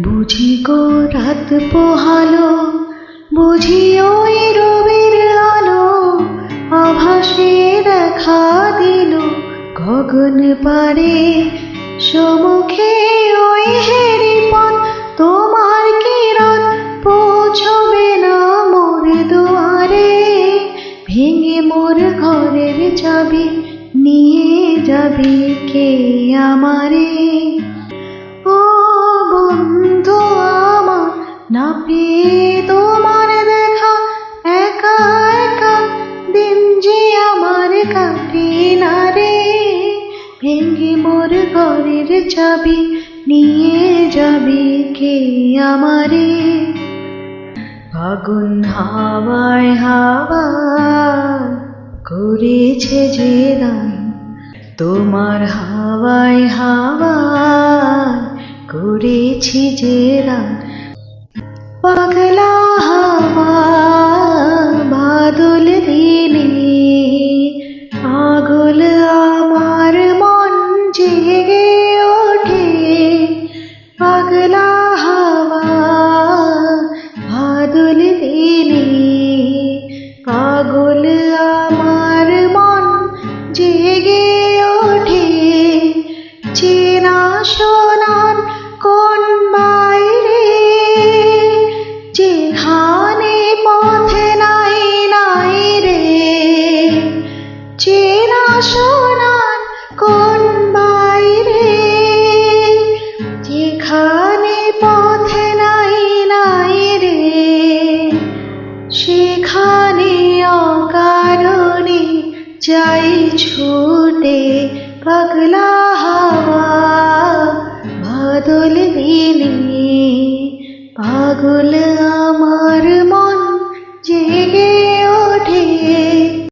বুঝি গো রাত পোহালো, বুঝি ওই রবির আলো আভাসে দেখা দিল গগন পারে। সমুখে ওই হেরিপথ, তোমার কিরণ পৌঁছবে না মোর দুয়ারে। ভেঙে মোর ঘরের চাবি নিয়ে যাবে কে আমারে। ও বন্ধু আমার, না পেয়ে তোমার দেখা, একা একা দিন যে আমার কাটে না রে। ভেঙে মোর ঘরের চাবি নিয়ে যাবে কে আমারে। ফাগুন হাওয়ায় হাওয়ায় করেছে যে গান, তোমার হাওয়ায় হাওয়ায় করেছি যে গান। পাগলা হাওয়া বাদল দিনে, পাগল আমার মন জেগে ওঠে। পাগলা হাওয়া বাদল দিনে, পাগল আমার মন জেগে ওঠে। চেনা সোনার কোন বাইরে, যেখানে পথে নাই নাই রে। চেনা সোনার কোন বাইরে, যেখানে পথে নাই নাই রে। সেখানে অকারণে যাই ছুটে। পাগলা হাওয়া বাদল দিনে, পাগল আমার মন।